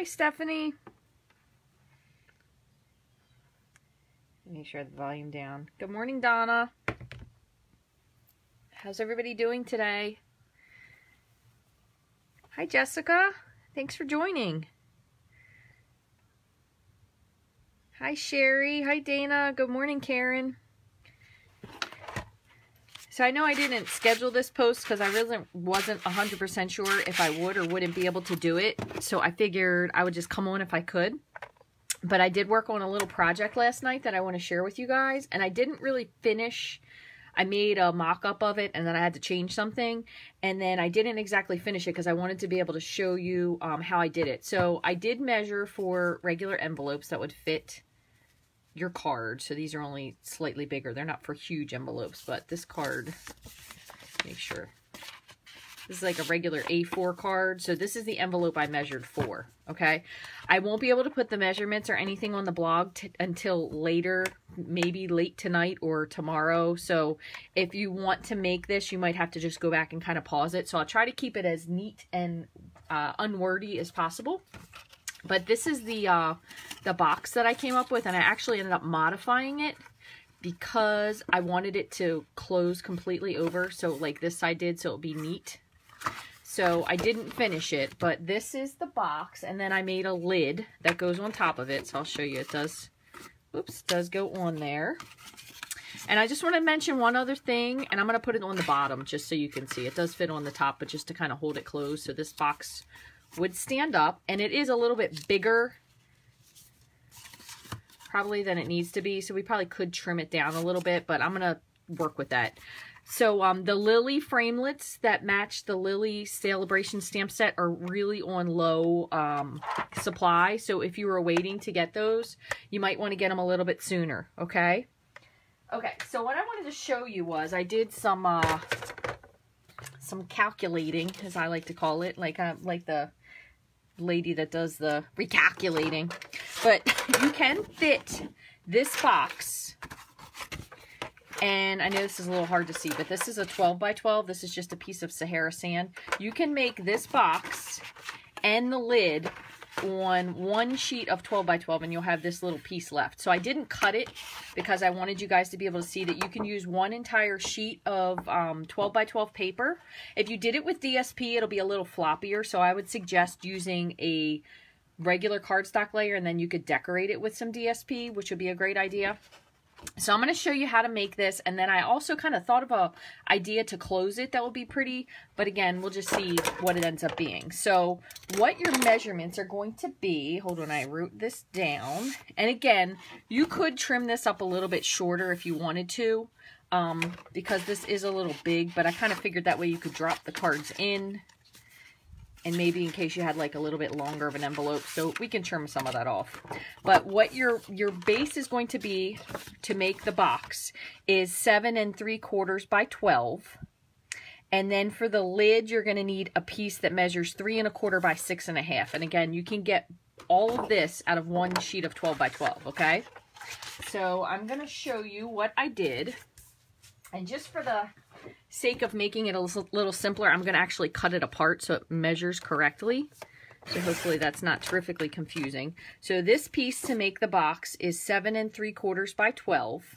Hi, Stephanie. Make sure the volume down. Good morning, Donna. How's everybody doing today? Hi, Jessica. Thanks for joining. Hi, Sherry. Hi, Dana. Good morning, Karen. So I know I didn't schedule this post because I really wasn't 100% sure if I would or wouldn't be able to do it. So I figured I would just come on if I could. But I did work on a little project last night that I want to share with you guys. And I didn't really finish. I made a mock-up of it and then I had to change something. And then I didn't exactly finish it because I wanted to be able to show you how I did it. So I did measure for regular envelopes that would fit your card. So these are only slightly bigger. They're not for huge envelopes, but this card, make sure. This is like a regular A4 card. So this is the envelope I measured for, okay? I won't be able to put the measurements or anything on the blog until later, maybe late tonight or tomorrow. So if you want to make this, you might have to just go back and kind of pause it. So I'll try to keep it as neat and unwordy as possible. But this is the box that I came up with, and I actually ended up modifying it because I wanted it to close completely over. So like this side did, so it'll be neat. So I didn't finish it, but this is the box, and then I made a lid that goes on top of it. So I'll show you. It does, oops, does go on there. And I just want to mention one other thing, and I'm going to put it on the bottom just so you can see. It does fit on the top, but just to kind of hold it closed. So this box would stand up, and it is a little bit bigger probably than it needs to be. So we probably could trim it down a little bit, but I'm going to work with that. So the Lily framelits that match the Lily Celebration stamp set are really on low supply. So if you were waiting to get those, you might want to get them a little bit sooner, okay? Okay, so what I wanted to show you was I did some calculating, as I like to call it, like the lady that does the recalculating. But you can fit this box. And I know this is a little hard to see, but this is a 12 by 12. This is just a piece of Sahara sand. You can make this box and the lid on one sheet of 12 by 12, and you'll have this little piece left. So I didn't cut it because I wanted you guys to be able to see that you can use one entire sheet of 12 by 12 paper. If you did it with DSP, it'll be a little floppier. So I would suggest using a regular cardstock layer, and then you could decorate it with some DSP, which would be a great idea. So I'm going to show you how to make this, and then I also kind of thought of a idea to close it that will be pretty, but again, we'll just see what it ends up being. So what your measurements are going to be, hold on, I wrote this down, and again, you could trim this up a little bit shorter if you wanted to, because this is a little big, but I kind of figured that way you could drop the cards in, and maybe in case you had like a little bit longer of an envelope, so we can trim some of that off. But what your base is going to be to make the box is 7 3/4 by 12. And then for the lid, you're going to need a piece that measures 3 1/4 by 6 1/2. And again, you can get all of this out of one sheet of 12 by 12, okay? So I'm going to show you what I did. And just for the sake of making it a little simpler, I'm going to actually cut it apart so it measures correctly. So hopefully that's not terrifically confusing. So this piece to make the box is 7 3/4 by 12.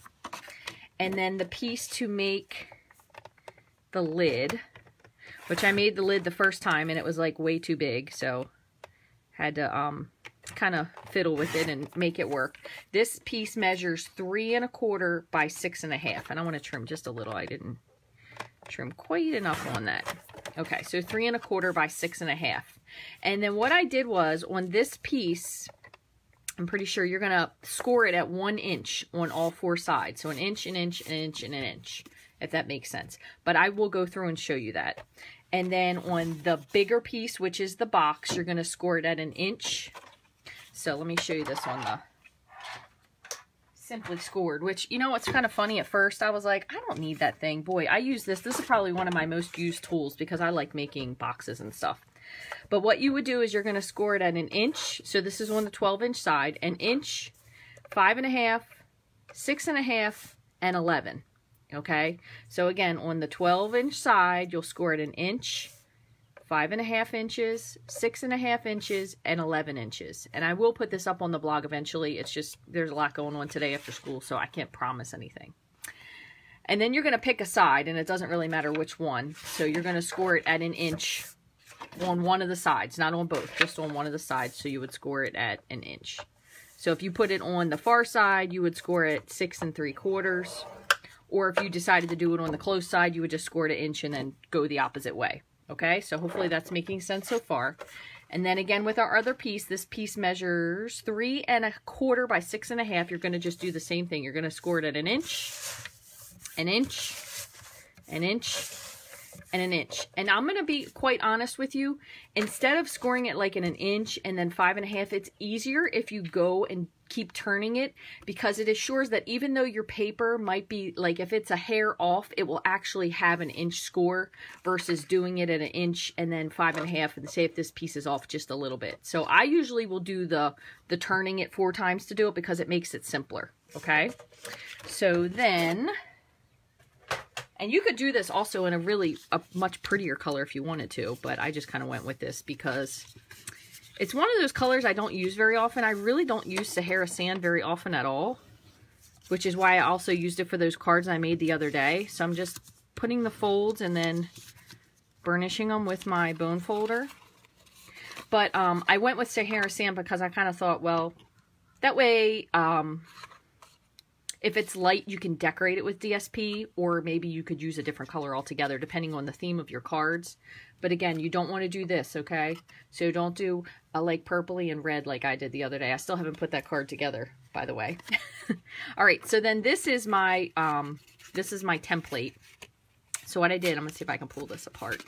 And then the piece to make the lid, which I made the lid the first time and it was like way too big, so had to kind of fiddle with it and make it work. This piece measures 3 1/4 by 6 1/2, and I want to trim just a little. I didn't trim quite enough on that. Okay, so 3 1/4 by 6 1/2. And then what I did was on this piece, I'm pretty sure you're gonna score it at 1 inch on all 4 sides. So an inch, an inch, an inch, and an inch, if that makes sense. But I will go through and show you that. And then on the bigger piece, which is the box, you're gonna score it at 1 inch. So let me show you this on the Simply Scored, which, you know, it's kind of funny. At first I was like, I don't need that thing. Boy, I use this. This is probably one of my most used tools because I like making boxes and stuff. But what you would do is you're going to score it at 1 inch. So this is on the 12-inch side. 1 inch, 5 1/2, 6 1/2, and 11. Okay, so again, on the 12-inch side, you'll score it 1 inch, 5.5 inches, 6.5 inches, and 11 inches. And I will put this up on the blog eventually. It's just, there's a lot going on today after school, so I can't promise anything. And then you're going to pick a side, and it doesn't really matter which one. So you're going to score it at 1 inch on one of the sides, not on both, just on one of the sides. So you would score it at 1 inch. So if you put it on the far side, you would score it 6 3/4. Or if you decided to do it on the close side, you would just score it 1 inch and then go the opposite way. Okay, so hopefully that's making sense so far. And then again with our other piece, this piece measures 3 1/4 by 6 1/2. You're going to just do the same thing. You're going to score it at 1 inch, 1 inch, 1 inch, and 1 inch. And I'm going to be quite honest with you. Instead of scoring it like in 1 inch and then 5 1/2, it's easier if you go and keep turning it, because it assures that even though your paper might be, like if it's a hair off, it will actually have 1 inch score versus doing it at 1 inch and then 5 1/2 and say if this piece is off just a little bit. So I usually will do the turning it 4 times to do it because it makes it simpler. Okay, so then, and you could do this also in a much prettier color if you wanted to, but I just kind of went with this because it's one of those colors I don't use very often. I really don't use Sahara Sand very often at all, which is why I also used it for those cards I made the other day. So I'm just putting the folds and then burnishing them with my bone folder. But I went with Sahara Sand because I kind of thought, well, that way, if it's light, you can decorate it with DSP, or maybe you could use a different color altogether, depending on the theme of your cards. But again, you don't want to do this, okay? So don't do a like purpley and red like I did the other day. I still haven't put that card together, by the way. All right, so then this is my template. So what I did, I'm gonna see if I can pull this apart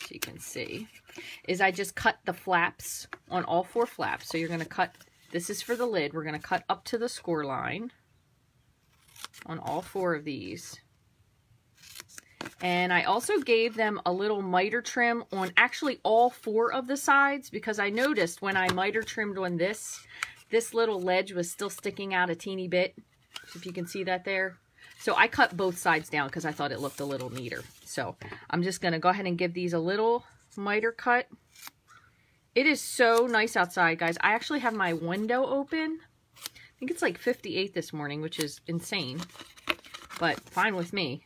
so you can see, is I just cut the flaps on all 4 flaps. So you're gonna cut, this is for the lid, we're gonna cut up to the score line on all 4 of these. And I also gave them a little miter trim on actually all 4 of the sides, because I noticed when I miter trimmed on this little ledge was still sticking out a teeny bit, if you can see that there. So I cut both sides down because I thought it looked a little neater. So I'm just going to go ahead and give these a little miter cut. It is so nice outside, guys. I actually have my window open. I think it's like 58 this morning, which is insane, but fine with me.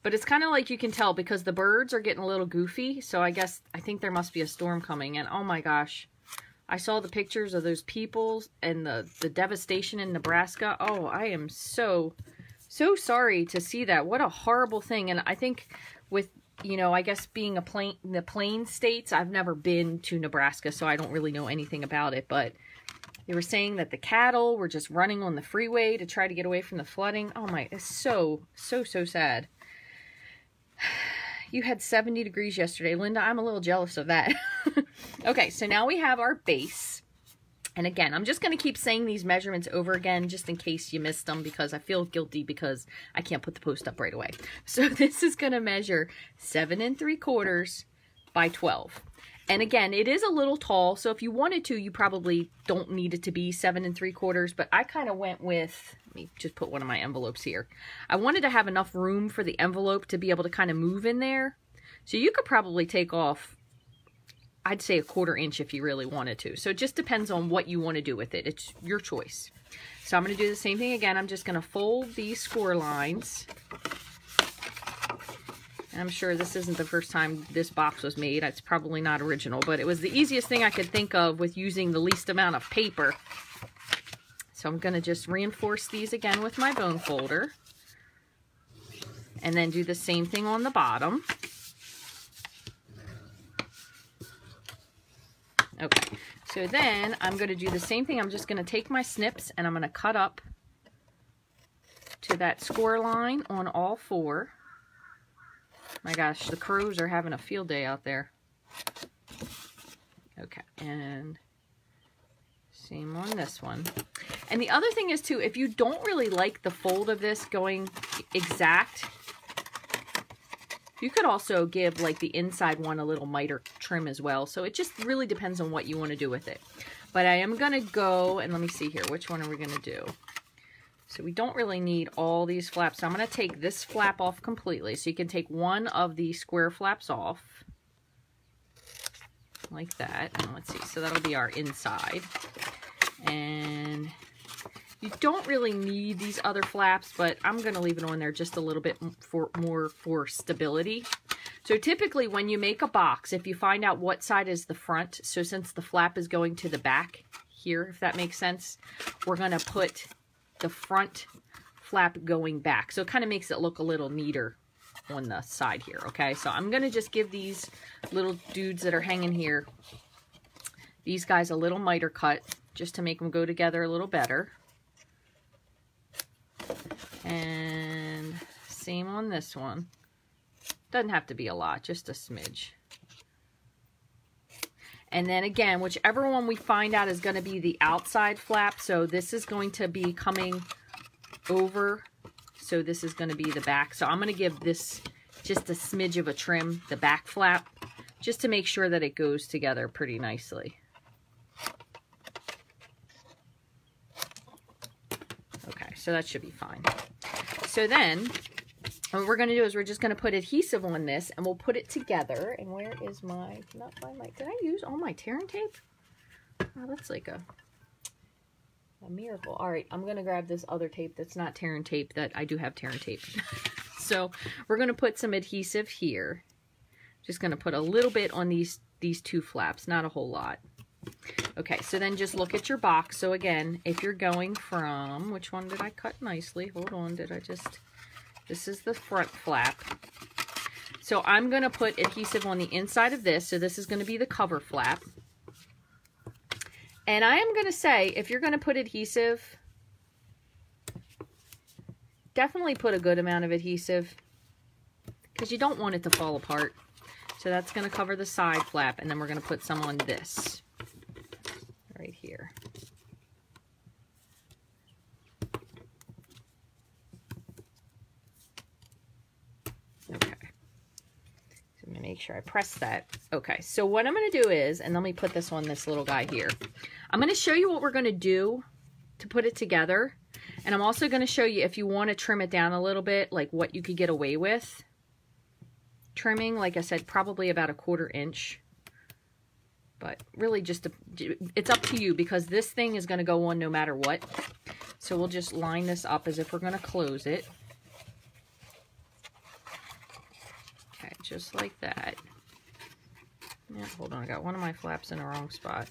But it's kind of like you can tell because the birds are getting a little goofy. So I think there must be a storm coming. And oh my gosh, I saw the pictures of those people and the devastation in Nebraska. Oh, I am so sorry to see that. What a horrible thing. And I think with, you know, I guess being the plain states, I've never been to Nebraska, so I don't really know anything about it. But they were saying that the cattle were just running on the freeway to try to get away from the flooding. Oh my, it's so sad. You had 70 degrees yesterday, Linda. I'm a little jealous of that. Okay, so now we have our base. And again, I'm just going to keep saying these measurements over again just in case you missed them, because I feel guilty because I can't put the post up right away. So this is going to measure 7 3/4 by 12. And again, it is a little tall, so if you wanted to, you probably don't need it to be 7 3/4, but I kind of went with, let me just put one of my envelopes here. I wanted to have enough room for the envelope to be able to kind of move in there. So you could probably take off, I'd say 1/4 inch if you really wanted to. So it just depends on what you want to do with it. It's your choice. So I'm going to do the same thing again. I'm just going to fold these score lines. And I'm sure this isn't the first time this box was made. It's probably not original, but it was the easiest thing I could think of with using the least amount of paper. So I'm going to just reinforce these again with my bone folder. And then do the same thing on the bottom. Okay, so then I'm going to do the same thing. I'm just going to take my snips and I'm going to cut up to that score line on all 4. My gosh, the crows are having a field day out there. Okay, and same on this one. And the other thing is too, if you don't really like the fold of this going exact, you could also give like the inside one a little miter trim as well. So it just really depends on what you want to do with it. But I am going to go, and let me see here, which one are we going to do? So we don't really need all these flaps. So I'm going to take this flap off completely. So you can take one of the square flaps off. like that. And let's see, so that'll be our inside. And you don't really need these other flaps, but I'm going to leave it on there just a little bit more for stability. So typically when you make a box, if you find out what side is the front, so since the flap is going to the back here, if that makes sense, we're going to put the front flap going back. So it kind of makes it look a little neater on the side here, okay? So I'm going to just give these little dudes that are hanging here, these guys a little miter cut, just to make them go together a little better. And same on this one. Doesn't have to be a lot, just a smidge. And then again, whichever one we find out is going to be the outside flap, so this is going to be coming over, so this is going to be the back. So I'm going to give this just a smidge of a trim, the back flap, just to make sure that it goes together pretty nicely. Okay, so that should be fine. So then what we're going to do is we're just going to put adhesive on this, and we'll put it together. And where is my, not find my, did I use all my tearing tape? Oh, that's like a miracle. All right, I'm going to grab this other tape that's not tearing tape, that I do have tearing tape. So we're going to put some adhesive here. Just going to put a little bit on these two flaps, not a whole lot. Okay, so then just look at your box. So again, if you're going from, which one did I cut nicely? Hold on, did I just... This is the front flap. So I'm going to put adhesive on the inside of this. So this is going to be the cover flap. And I am going to say, if you're going to put adhesive, definitely put a good amount of adhesive, because you don't want it to fall apart. So that's going to cover the side flap, and then we're going to put some on this right here. Okay, so I'm going to make sure I press that. Okay, so what I'm going to do is, and let me put this on this little guy here. I'm going to show you what we're going to do to put it together. And I'm also going to show you, if you want to trim it down a little bit, like what you could get away with trimming. Like I said, probably about 1/4 inch. But really just, it's up to you, because this thing is going to go on no matter what. So we'll just line this up as if we're going to close it. Okay, just like that. Yeah, hold on, I got one of my flaps in the wrong spot.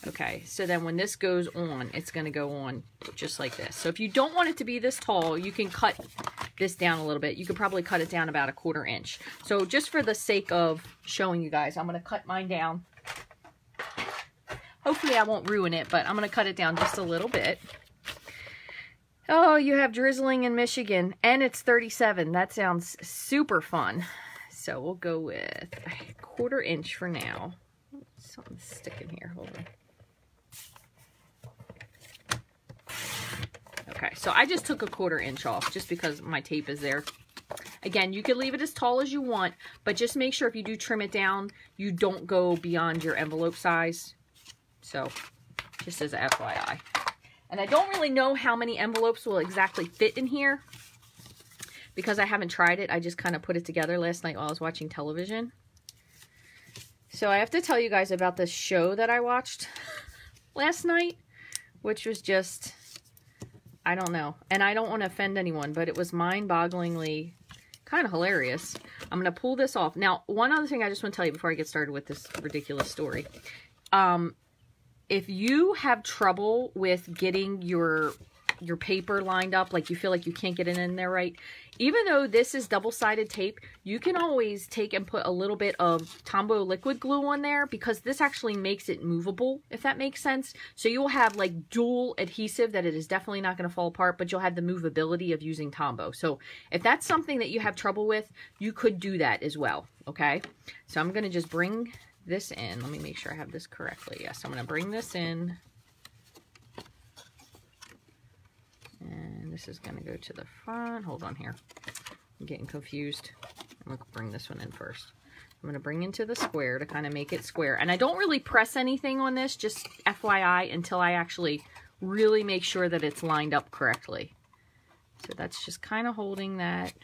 Okay, so then when this goes on, it's going to go on just like this. So if you don't want it to be this tall, you can cut this down a little bit. You could probably cut it down about 1/4 inch. So just for the sake of showing you guys, I'm going to cut mine down. Hopefully I won't ruin it, but I'm going to cut it down just a little bit. Oh, you have drizzling in Michigan, and it's 37. That sounds super fun. So we'll go with 1/4 inch for now. Something's sticking here. Hold on. Okay, so I just took 1/4 inch off just because my tape is there. Again, you can leave it as tall as you want, but just make sure if you do trim it down, you don't go beyond your envelope size. So, just as a FYI. And I don't really know how many envelopes will exactly fit in here, because I haven't tried it. I just kind of put it together last night while I was watching television. So I have to tell you guys about this show that I watched last night, which was just, I don't know. And I don't want to offend anyone, but it was mind-bogglingly kind of hilarious. I'm going to pull this off. Now, one other thing I just want to tell you before I get started with this ridiculous story. If you have trouble with getting your paper lined up, like you feel like you can't get it in there right, even though this is double-sided tape, you can always take and put a little bit of Tombow liquid glue on there, because this actually makes it movable, if that makes sense. So you'll have like dual adhesive that it is definitely not going to fall apart, but you'll have the movability of using Tombow. So if that's something that you have trouble with, you could do that as well, okay? So I'm going to just bring this in. Let me make sure I have this correctly. Yes, I'm going to bring this in. And this is going to go to the front. Hold on here. I'm getting confused. I'm going to bring this one in first. I'm going to bring into the square to kind of make it square. And I don't really press anything on this, just FYI, until I actually really make sure that it's lined up correctly. So that's just kind of holding that.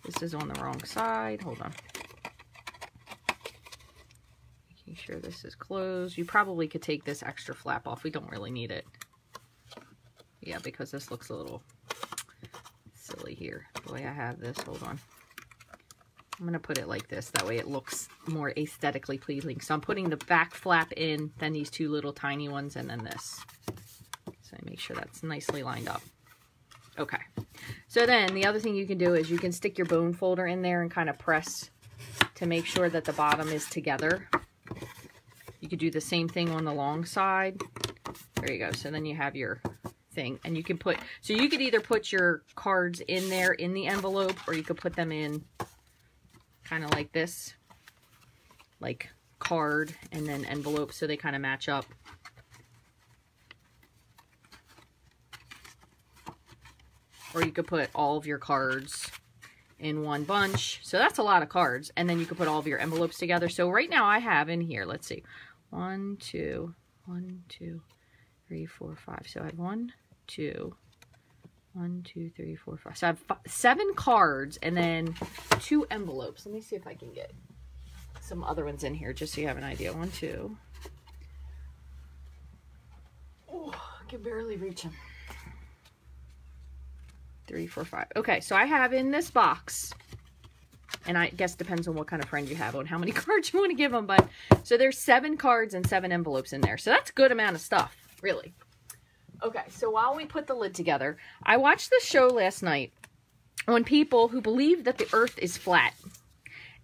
This is on the wrong side. Hold on. Making sure this is closed. You probably could take this extra flap off. We don't really need it. Yeah, because this looks a little silly here, the way I have this. Hold on. I'm going to put it like this. That way it looks more aesthetically pleasing. So I'm putting the back flap in, then these two little tiny ones, and then this. So I make sure that's nicely lined up. Okay. So then the other thing you can do is you can stick your bone folder in there and kind of press to make sure that the bottom is together. You could do the same thing on the long side. There you go. So then you have your thing, and you can put, so you could either put your cards in there in the envelope, or you could put them in kind of like this, like card and then envelope, so they kind of match up. Or you could put all of your cards in one bunch. So that's a lot of cards. And then you could put all of your envelopes together. So right now I have in here, let's see, 1, 2, 1, 2, 3, 4, 5. So I had 1, 2, 1, 2, 3, 4, 5. So I have 7 cards and then 2 envelopes. Let me see if I can get some other ones in here just so you have an idea. 1, 2. Oh, I can barely reach them. 3, 4, 5. Okay, so I have in this box, and I guess depends on what kind of friend you have, on how many cards you want to give them, but so there's 7 cards and 7 envelopes in there. So that's a good amount of stuff, really. Okay, so while we put the lid together, I watched this show last night on people who believe that the earth is flat.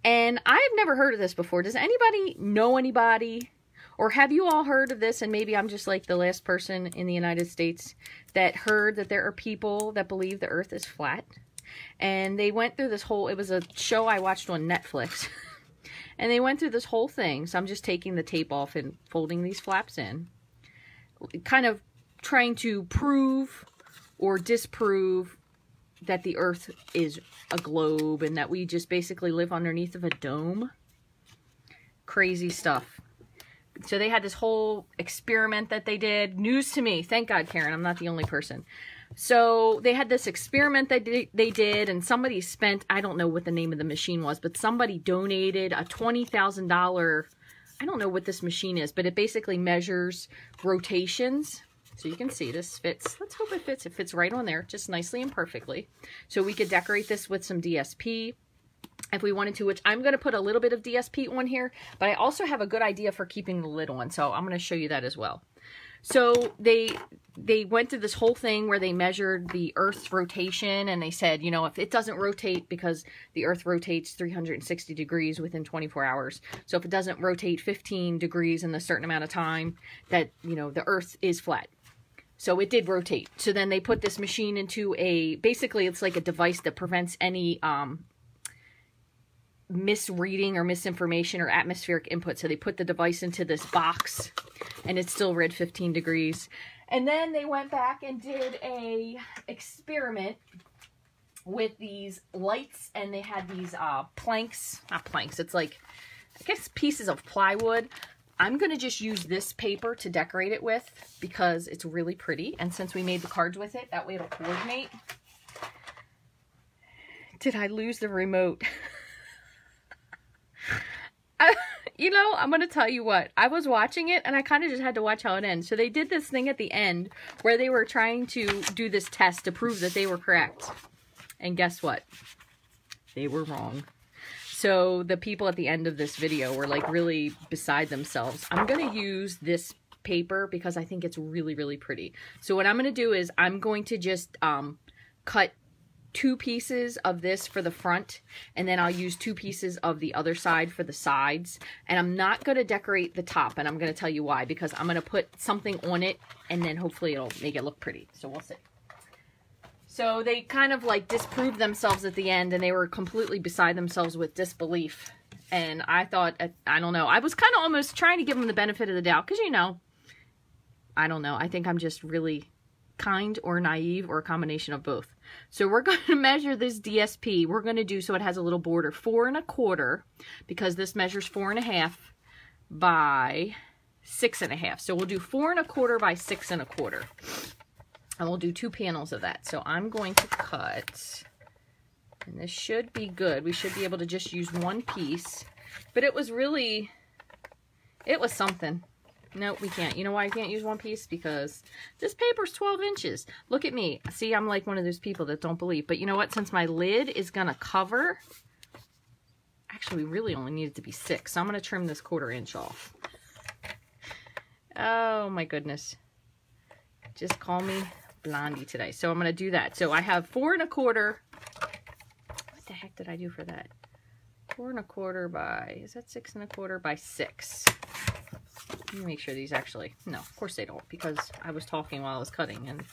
And I have never heard of this before. Does anybody know anybody? Or have you all heard of this? And maybe I'm just like the last person in the United States that heard that there are people that believe the earth is flat. And they went through this whole, it was a show I watched on Netflix. And they went through this whole thing. So I'm just taking the tape off and folding these flaps in. Kind of trying to prove or disprove that the earth is a globe and that we just basically live underneath of a dome. Crazy stuff. So they had this whole experiment that they did. News to me. Thank God, Karen, I'm not the only person. So they had this experiment that they did, and somebody spent, I don't know what the name of the machine was, but somebody donated a $20,000, I don't know what this machine is, but it basically measures rotations. So you can see this fits. Let's hope it fits. It fits right on there, just nicely and perfectly. So we could decorate this with some DSP if we wanted to, which I'm going to put a little bit of DSP on here, but I also have a good idea for keeping the lid on. So I'm going to show you that as well. So they went through this whole thing where they measured the Earth's rotation, and they said, you know, if it doesn't rotate, because the Earth rotates 360 degrees within 24 hours. So if it doesn't rotate 15 degrees in a certain amount of time, that, you know, the Earth is flat. So it did rotate. So then they put this machine into a, basically it's like a device that prevents any misreading or misinformation or atmospheric input. So they put the device into this box and it still read 15 degrees. And then they went back and did a experiment with these lights, and they had these planks, not planks, it's like, I guess pieces of plywood. I'm going to just use this paper to decorate it with because it's really pretty. And since we made the cards with it, that way it'll coordinate. Did I lose the remote? You know, I'm going to tell you what. I was watching it and I kind of just had to watch how it ends. So they did this thing at the end where they were trying to do this test to prove that they were correct. And guess what? They were wrong. So the people at the end of this video were like really beside themselves. I'm going to use this paper because I think it's really, really pretty. So what I'm going to do is I'm going to just cut 2 pieces of this for the front, and then I'll use 2 pieces of the other side for the sides. And I'm not going to decorate the top, and I'm going to tell you why, because I'm going to put something on it and then hopefully it'll make it look pretty. So we'll see. So they kind of like disproved themselves at the end, and they were completely beside themselves with disbelief. And I thought, I don't know, I was kind of almost trying to give them the benefit of the doubt because, you know, I don't know. I think I'm just really kind or naive or a combination of both. So we're going to measure this DSP. We're going to do, so it has a little border, 4 1/4, because this measures 4 1/2 by 6 1/2. So we'll do 4 1/4 by 6 1/4. And we'll do 2 panels of that. So I'm going to cut, and this should be good. We should be able to just use 1 piece. But it was really, It was something. No, we can't. You know why I can't use one piece? Because this paper's 12 inches. Look at me. See, I'm like one of those people that don't believe. But you know what? Since my lid is going to cover... Actually, we really only need it to be 6. So I'm going to trim this 1/4 inch off. Oh, my goodness. Just call me Blondie today. So I'm going to do that. So I have 4 1/4. What the heck did I do for that? 4 1/4 by... Is that 6 1/4 by 6? Let me make sure these actually... No, of course they don't, because I was talking while I was cutting, and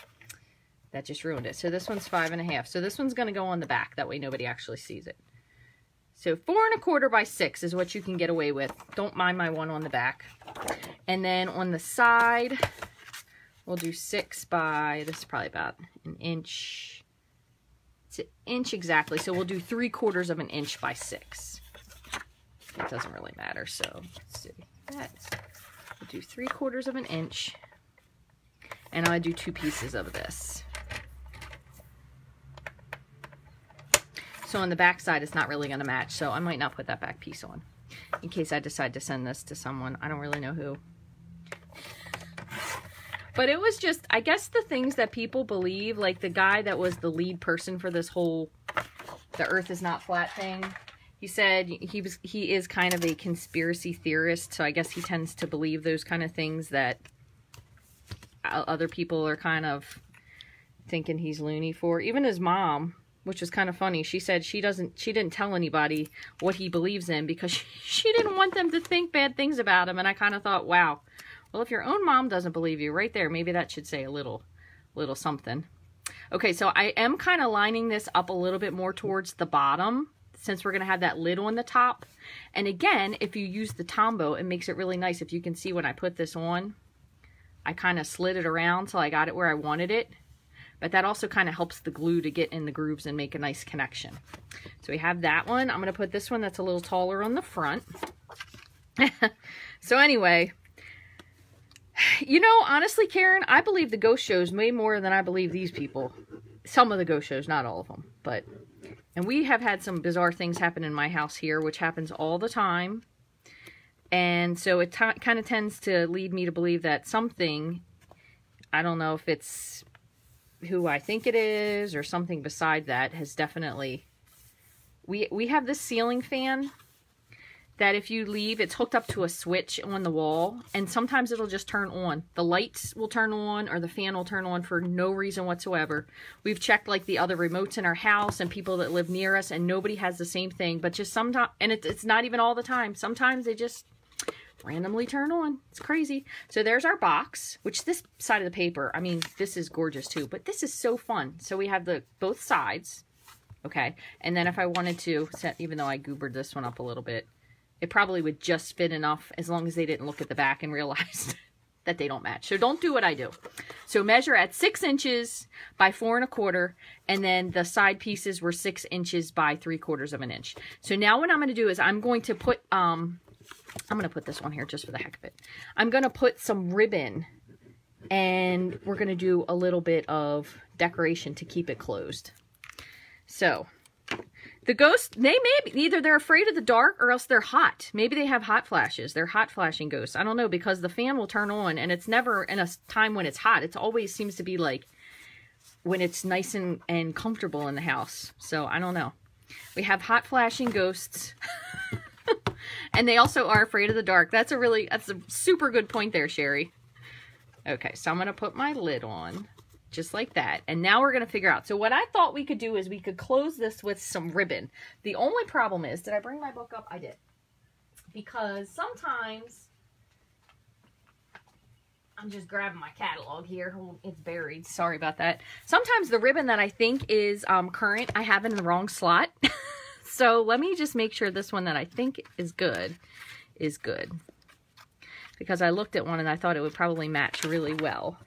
that just ruined it. So this one's 5 1/2. So this one's going to go on the back. That way nobody actually sees it. So 4 1/4 by 6 is what you can get away with. Don't mind my one on the back. And then on the side, we'll do 6 by... This is probably about 1 inch. It's 1 inch exactly. So we'll do 3/4 of an inch by 6. It doesn't really matter. So let's see. We'll do 3/4 of an inch, and I'll do 2 pieces of this. So on the back side, it's not really going to match, so I might not put that back piece on in case I decide to send this to someone. I don't really know who. But it was just, I guess the things that people believe, like the guy that was the lead person for this whole the earth is not flat thing. He said he is kind of a conspiracy theorist, so I guess he tends to believe those kind of things that other people are kind of thinking he's loony for. Even his mom, which was kind of funny, she said she didn't tell anybody what he believes in because she didn't want them to think bad things about him. And I kind of thought, wow, well, if your own mom doesn't believe you, right there, maybe that should say a little something. Okay, so I am kind of lining this up a little bit more towards the bottom, since we're going to have that lid on the top. And again, if you use the Tombow, it makes it really nice. If you can see when I put this on, I kind of slid it around till I got it where I wanted it. But that also kind of helps the glue to get in the grooves and make a nice connection. So we have that one. I'm going to put this one that's a little taller on the front. So anyway, you know, honestly, Karen, I believe the ghost shows way more than I believe these people. Some of the ghost shows, not all of them, but... And we have had some bizarre things happen in my house here, which happens all the time. And so it kind of tends to lead me to believe that something, I don't know if it's who I think it is or something beside that, has definitely... We have this ceiling fan that if you leave, it's hooked up to a switch on the wall, and sometimes it'll just turn on. The lights will turn on or the fan will turn on for no reason whatsoever. We've checked like the other remotes in our house and people that live near us, and nobody has the same thing, but just sometimes, and it's not even all the time. Sometimes they just randomly turn on. It's crazy. So there's our box, which this side of the paper, I mean, this is gorgeous too, but this is so fun. So we have both sides, okay? And then if I wanted to set, even though I goobered this one up a little bit, it probably would just fit enough as long as they didn't look at the back and realize that they don't match. So don't do what I do. So measure at 6 inches by 4 1/4, and then the side pieces were 6 inches by 3/4 of an inch. So now what I'm going to do is I'm going to put, I'm going to put this one here just for the heck of it. I'm going to put some ribbon, and we're going to do a little bit of decoration to keep it closed. So... the ghosts, they may be, either they're afraid of the dark or else they're hot. Maybe they have hot flashes. They're hot flashing ghosts. I don't know, because the fan will turn on and it's never in a time when it's hot. It always seems to be like when it's nice and comfortable in the house. So I don't know. We have hot flashing ghosts. And they also are afraid of the dark. That's a super good point there, Sherry. Okay, so I'm going to put my lid on. Just like that. And now we're going to figure out. So what I thought we could do is we could close this with some ribbon. The only problem is, did I bring my book up? I did. Because sometimes, I'm just grabbing my catalog here. It's buried. Sorry about that. Sometimes the ribbon that I think is current, I have in the wrong slot. So let me just make sure this one that I think is good is good. Because I looked at one and I thought it would probably match really well.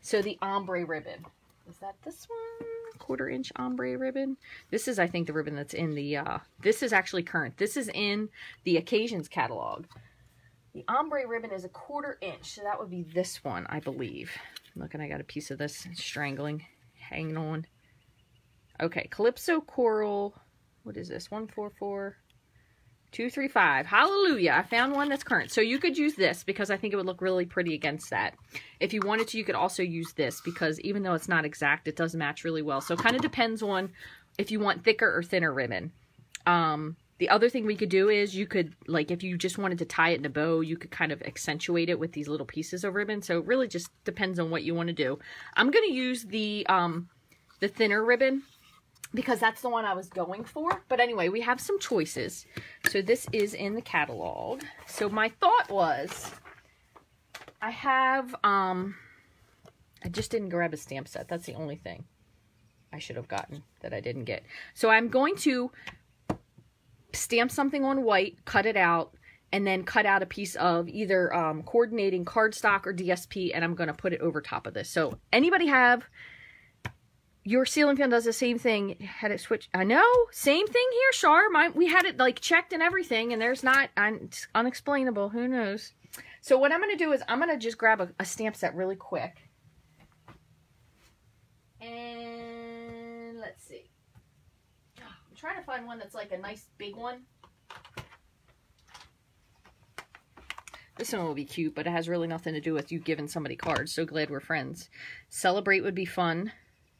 So the ombre ribbon, is that this one? 1/4 inch ombre ribbon. This is, I think, the ribbon that's in the, this is actually current. This is in the Occasions catalog. The ombre ribbon is 1/4 inch, so that would be this one, I believe. Look, and I got a piece of this strangling, hanging on. Okay, Calypso Coral, what is this? 144 235. Hallelujah. I found one that's current. So you could use this because I think it would look really pretty against that. If you wanted to, you could also use this because even though it's not exact, it does match really well. So it kind of depends on if you want thicker or thinner ribbon. The other thing we could do is you could, like, if you just wanted to tie it in a bow, you could kind of accentuate it with these little pieces of ribbon. So it really just depends on what you want to do. I'm going to use the thinner ribbon, because that's the one I was going for. But anyway, we have some choices. So this is in the catalog. So my thought was, I have, I just didn't grab a stamp set. That's the only thing I should have gotten that I didn't get. So I'm going to stamp something on white, cut it out, and then cut out a piece of either coordinating cardstock or DSP, and I'm going to put it over top of this. So anybody have... Your ceiling fan does the same thing. Had it switch. I know. Same thing here, Char. We had it like checked and everything, and there's not, it's unexplainable. Who knows? So what I'm going to do is I'm going to just grab a stamp set really quick. And let's see. I'm trying to find one that's like a nice big one. This one will be cute, but it has really nothing to do with you giving somebody cards. So glad we're friends. Celebrate would be fun.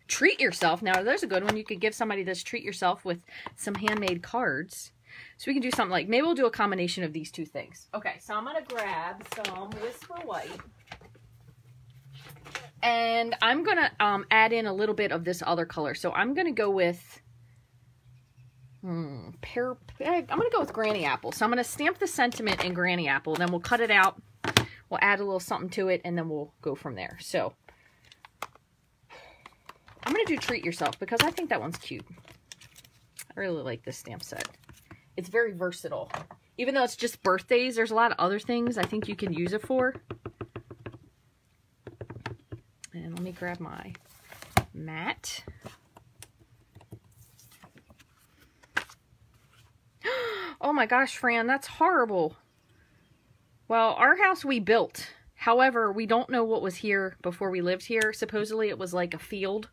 Treat yourself. Now, there's a good one. You could give somebody this, treat yourself with some handmade cards. So we can do something like, maybe we'll do a combination of these two things. Okay, so I'm going to grab some Whisper White. And I'm going to add in a little bit of this other color. So I'm going to go with, I'm going to go with Granny Apple. So I'm going to stamp the sentiment in Granny Apple. Then we'll cut it out. We'll add a little something to it, and then we'll go from there. So I'm going to do Treat Yourself because I think that one's cute. I really like this stamp set. It's very versatile. Even though it's just birthdays, there's a lot of other things I think you can use it for. And let me grab my mat. Oh my gosh, Fran, that's horrible. Well, our house we built. However, we don't know what was here before we lived here. Supposedly it was like a field.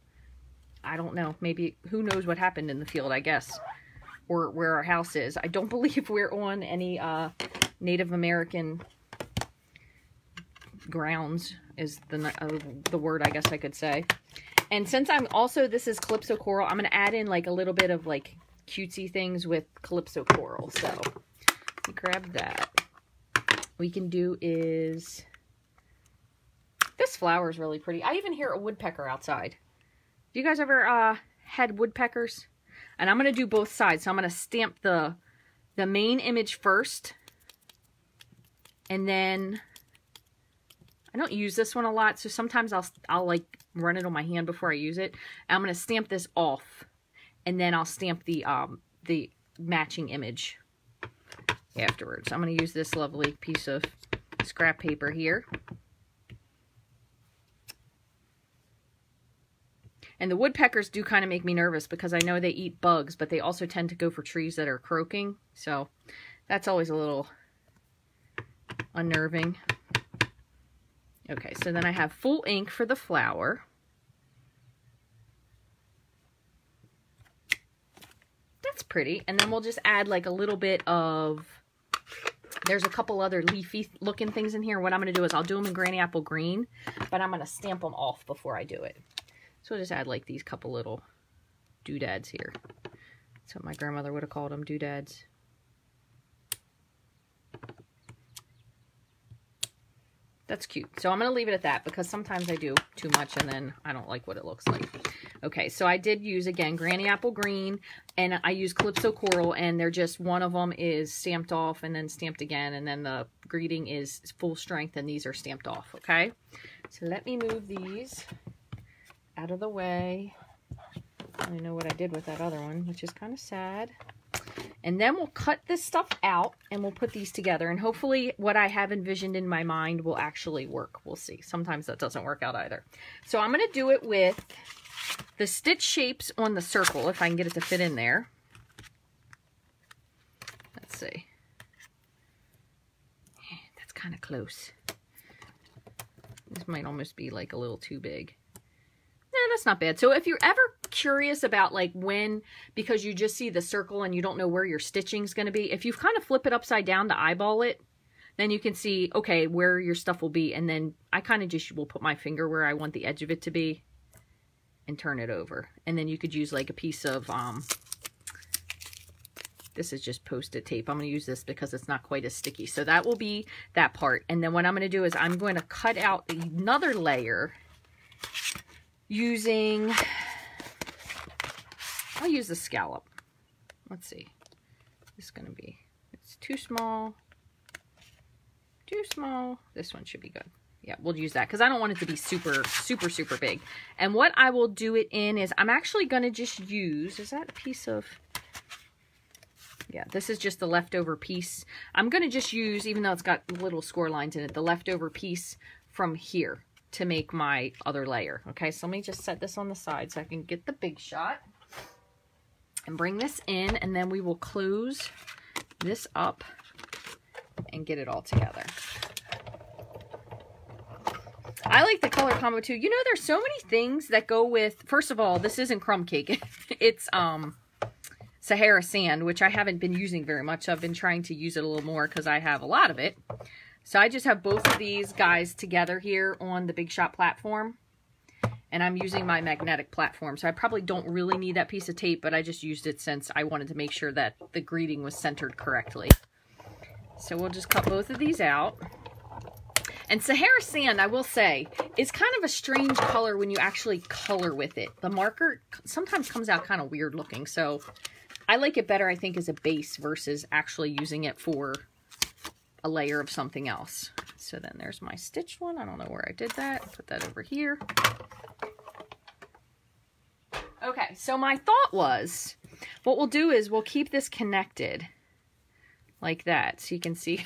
I don't know. Maybe, who knows what happened in the field, I guess. Or where our house is. I don't believe we're on any Native American grounds is the word, I guess I could say. And since I'm also, this is Calypso Coral, I'm going to add in like a little bit of like cutesy things with Calypso Coral. So, let me grab that. What we can do is, this flower is really pretty. I even hear a woodpecker outside. Do you guys ever had woodpeckers? And I'm going to do both sides. So I'm going to stamp the main image first. And then, I don't use this one a lot. So sometimes I'll like run it on my hand before I use it. And I'm going to stamp this off. And then I'll stamp the matching image afterwards. I'm going to use this lovely piece of scrap paper here. And the woodpeckers do kind of make me nervous because I know they eat bugs, but they also tend to go for trees that are croaking. So that's always a little unnerving. Okay, so then I have full ink for the flower. That's pretty. And then we'll just add like a little bit of, there's a couple other leafy looking things in here. What I'm going to do is I'll do them in Granny Apple Green, but I'm going to stamp them off before I do it. So I'll just add like these couple little doodads here. That's what my grandmother would have called them, doodads. That's cute. So I'm going to leave it at that because sometimes I do too much and then I don't like what it looks like. Okay, so I did use, again, Granny Apple Green, and I use Calypso Coral, and they're just, one of them is stamped off and then stamped again, and then the greeting is full strength, and these are stamped off, okay? So let me move these out of the way. I don't know what I did with that other one, which is kind of sad. And then we'll cut this stuff out and we'll put these together. And hopefully what I have envisioned in my mind will actually work. We'll see. Sometimes that doesn't work out either. So I'm going to do it with the stitch shapes on the circle, if I can get it to fit in there. Let's see. That's kind of close. This might almost be like a little too big. No, that's not bad. So if you're ever curious about like when, because you just see the circle and you don't know where your stitching is going to be, if you kind of flip it upside down to eyeball it, then you can see, okay, where your stuff will be. And then I kind of just will put my finger where I want the edge of it to be and turn it over. And then you could use like a piece of, this is just Post-it tape. I'm going to use this because it's not quite as sticky. So that will be that part. And then what I'm going to do is I'm going to cut out another layer using, I'll use the scallop. Let's see. This is going to be, it's too small. Too small. This one should be good. Yeah, we'll use that because I don't want it to be super, super, super big. And what I will do it in is I'm actually going to just use, is that a piece of, yeah, this is just the leftover piece. I'm going to just use, even though it's got little score lines in it, the leftover piece from here to make my other layer. Okay, so let me just set this on the side so I can get the big shot and bring this in, and then we will close this up and get it all together. I like the color combo too. You know, there's so many things that go with, first of all, this isn't crumb cake. It's Sahara sand, which I haven't been using very much. I've been trying to use it a little more because I have a lot of it. So I just have both of these guys together here on the Big Shot platform. And I'm using my magnetic platform. So I probably don't really need that piece of tape, but I just used it since I wanted to make sure that the greeting was centered correctly. So we'll just cut both of these out. And Sahara sand, I will say, is kind of a strange color when you actually color with it. The marker sometimes comes out kind of weird looking. So I like it better, I think, as a base versus actually using it for a layer of something else. So then there's my stitched one. I don't know where I did that. Put that over here. Okay, so my thought was, what we'll do is we'll keep this connected like that. So you can see,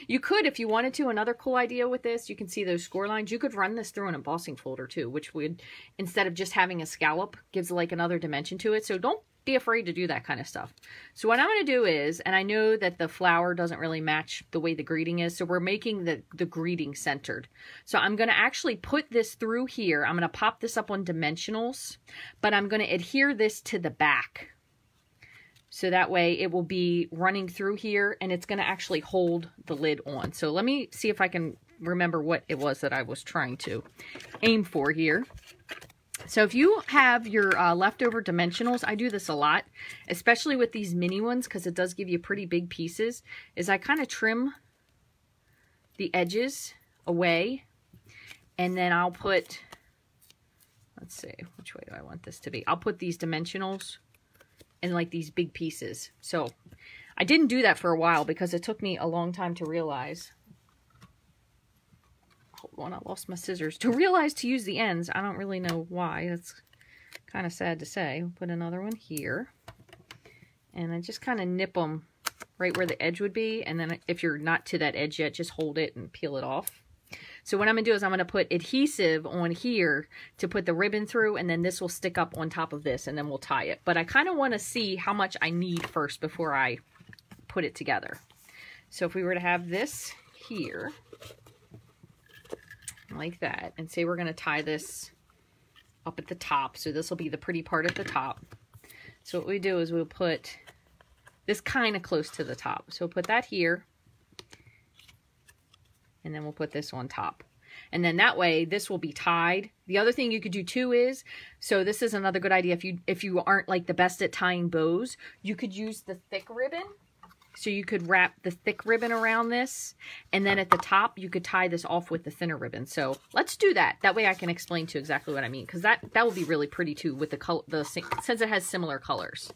you could, if you wanted to, another cool idea with this, you can see those score lines. You could run this through an embossing folder too, which would, instead of just having a scallop, gives like another dimension to it. So don't be afraid to do that kind of stuff. So what I'm going to do is, and I know that the flower doesn't really match the way the greeting is, so we're making the greeting centered. So I'm going to actually put this through here. I'm going to pop this up on dimensionals, but I'm going to adhere this to the back. So that way it will be running through here and it's going to actually hold the lid on. So let me see if I can remember what it was that I was trying to aim for here. So if you have your leftover dimensionals, I do this a lot, especially with these mini ones because it does give you pretty big pieces, is I kind of trim the edges away and then I'll put, let's see, which way do I want this to be? I'll put these dimensionals in like these big pieces. So I didn't do that for a while because it took me a long time to realize. Hold on, I lost my scissors. To realize to use the ends. I don't really know why. That's kind of sad to say. I'll put another one here. And I just kind of nip them right where the edge would be. And then if you're not to that edge yet, just hold it and peel it off. So what I'm going to do is I'm going to put adhesive on here to put the ribbon through, and then this will stick up on top of this, and then we'll tie it. But I kind of want to see how much I need first before I put it together. So if we were to have this here, like that, and say we're going to tie this up at the top, so this will be the pretty part at the top. So what we do is we'll put this kind of close to the top. So we'll put that here. And then we'll put this on top. And then that way, this will be tied. The other thing you could do too is, so this is another good idea, if you aren't like the best at tying bows, you could use the thick ribbon. So you could wrap the thick ribbon around this, and then at the top, you could tie this off with the thinner ribbon. So let's do that. That way I can explain to you exactly what I mean, because that will be really pretty too with the color, since it has similar colors.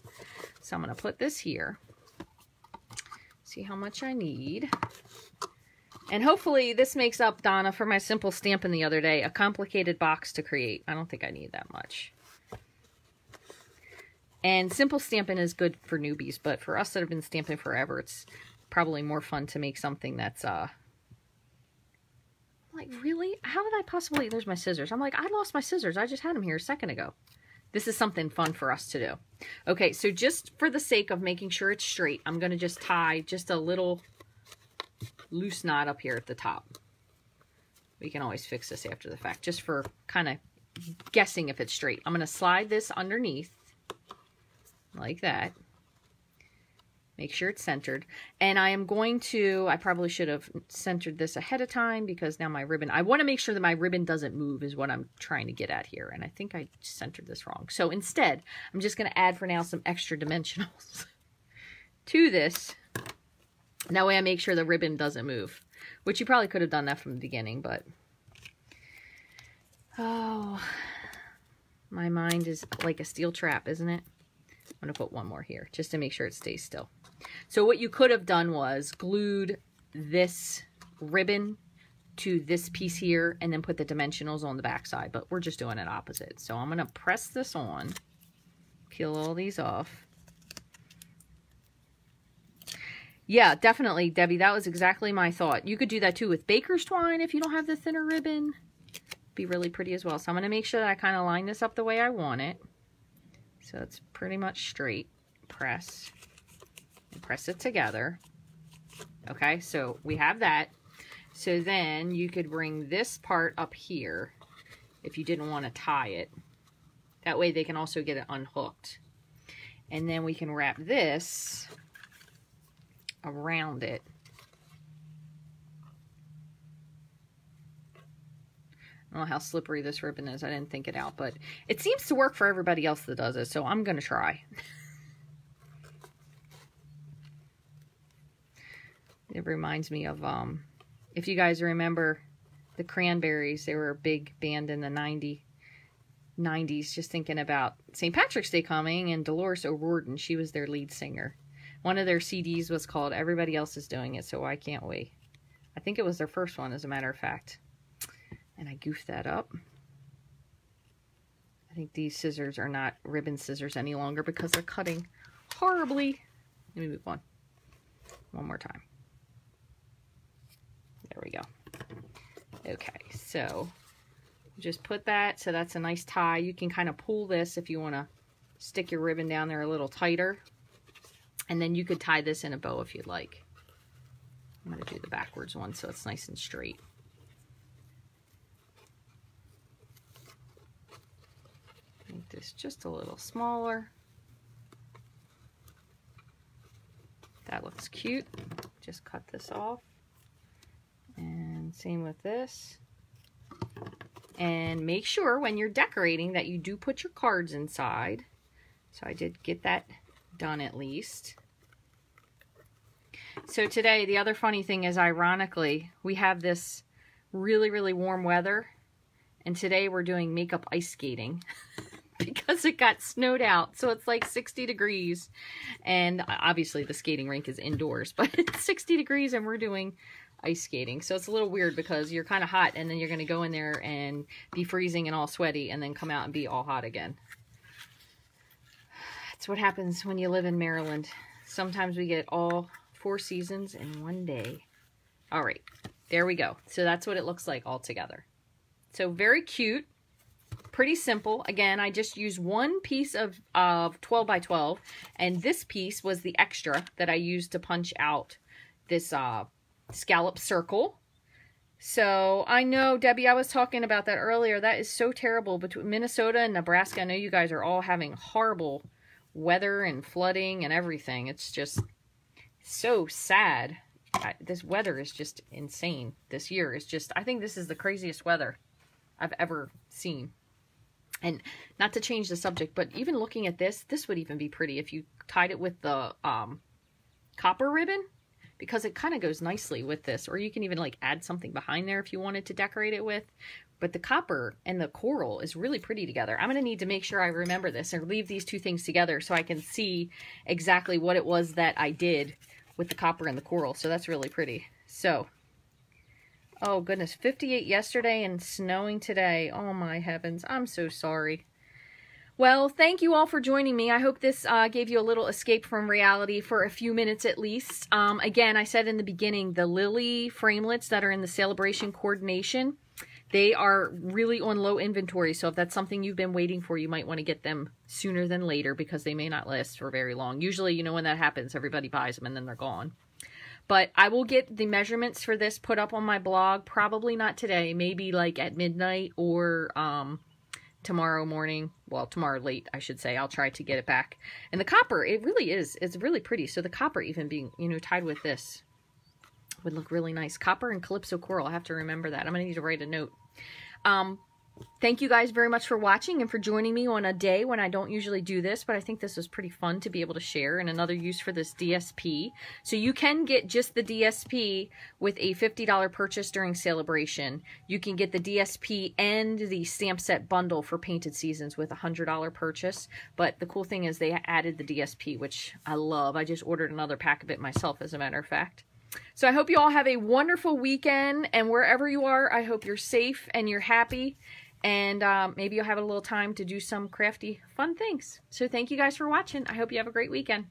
So I'm going to put this here. See how much I need. And hopefully this makes up, Donna, for my simple Stampin' the other day, a complicated box to create. I don't think I need that much. And simple Stampin' is good for newbies, but for us that have been stamping forever, it's probably more fun to make something that's, like, really? How did I possibly, there's my scissors. I'm like, I lost my scissors. I just had them here a second ago. This is something fun for us to do. Okay, so just for the sake of making sure it's straight, I'm going to just tie just a little loose knot up here at the top. We can always fix this after the fact, just for kind of guessing if it's straight. I'm going to slide this underneath like that. Make sure it's centered. And I am going to, I probably should have centered this ahead of time because now my ribbon, I want to make sure that my ribbon doesn't move is what I'm trying to get at here. And I think I centered this wrong. So instead, I'm just going to add for now some extra dimensionals to this. That way I make sure the ribbon doesn't move, which you probably could have done that from the beginning, but oh, my mind is like a steel trap, isn't it? I'm going to put one more here just to make sure it stays still. So what you could have done was glued this ribbon to this piece here and then put the dimensionals on the back side, but we're just doing it opposite. So I'm going to press this on, peel all these off. Yeah, definitely, Debbie. That was exactly my thought. You could do that too with baker's twine if you don't have the thinner ribbon. Be really pretty as well. So I'm going to make sure that I kind of line this up the way I want it. So it's pretty much straight. Press. And press it together. Okay, so we have that. So then you could bring this part up here if you didn't want to tie it. That way they can also get it unhooked. And then we can wrap this around it. I don't know how slippery this ribbon is. I didn't think it out, but it seems to work for everybody else that does it, so I'm going to try. It reminds me of, if you guys remember the Cranberries, they were a big band in the 90s, just thinking about St. Patrick's Day coming, and Dolores O'Riordan, she was their lead singer. One of their CDs was called Everybody Else Is Doing It, so I Can't Wait. I think it was their first one, as a matter of fact. And I goofed that up. I think these scissors are not ribbon scissors any longer because they're cutting horribly. Let me move on. One more time. There we go. Okay, so just put that, so that's a nice tie. You can kind of pull this if you want to stick your ribbon down there a little tighter. And then you could tie this in a bow if you'd like. I'm going to do the backwards one so it's nice and straight. Make this just a little smaller. That looks cute. Just cut this off. And same with this. And make sure when you're decorating that you do put your cards inside. So I did get that done at least. So today, the other funny thing is, ironically, we have this really, really warm weather. And today we're doing makeup ice skating because it got snowed out. So it's like 60 degrees. And obviously the skating rink is indoors, but it's 60 degrees and we're doing ice skating. So it's a little weird because you're kind of hot and then you're going to go in there and be freezing and all sweaty and then come out and be all hot again. That's what happens when you live in Maryland. Sometimes we get all 4 seasons in one day. All right, there we go. So that's what it looks like all together. So very cute, pretty simple. Again, I just used one piece of 12 by 12, and this piece was the extra that I used to punch out this scallop circle. So I know, Debbie, I was talking about that earlier. That is so terrible. Between Minnesota and Nebraska, I know you guys are all having horrible weather and flooding and everything. It's just so sad. This weather is just insane. This year is just, I think this is the craziest weather I've ever seen. And not to change the subject, but even looking at this would even be pretty if you tied it with the copper ribbon, because it kind of goes nicely with this. Or you can even like add something behind there if you wanted to decorate it with. But the copper and the coral is really pretty together. I'm going to need to make sure I remember this and leave these two things together so I can see exactly what it was that I did with the copper and the coral. So that's really pretty. So, oh goodness, 58 yesterday and snowing today. Oh my heavens, I'm so sorry. Well, thank you all for joining me. I hope this gave you a little escape from reality for a few minutes at least. Again, I said in the beginning, the Lily framelits that are in the Celebration Coordination, they are really on low inventory. So if that's something you've been waiting for, you might want to get them sooner than later because they may not last for very long. Usually, you know, when that happens, everybody buys them and then they're gone. But I will get the measurements for this put up on my blog. Probably not today. Maybe like at midnight or tomorrow morning. Well, tomorrow late, I should say. I'll try to get it back. And the copper, it really is. It's really pretty. So the copper even being, you know, tied with this would look really nice. Copper and Calypso Coral. I have to remember that. I'm going to need to write a note. Thank you guys very much for watching and for joining me on a day when I don't usually do this, but I think this was pretty fun to be able to share, and another use for this DSP. So you can get just the DSP with a $50 purchase during Celebration. You can get the DSP and the stamp set bundle for Painted Seasons with a $100 purchase, but the cool thing is they added the DSP, which I love. I just ordered another pack of it myself, as a matter of fact. So I hope you all have a wonderful weekend, and wherever you are, I hope you're safe and you're happy. And maybe you'll have a little time to do some crafty, fun things. So thank you guys for watching. I hope you have a great weekend.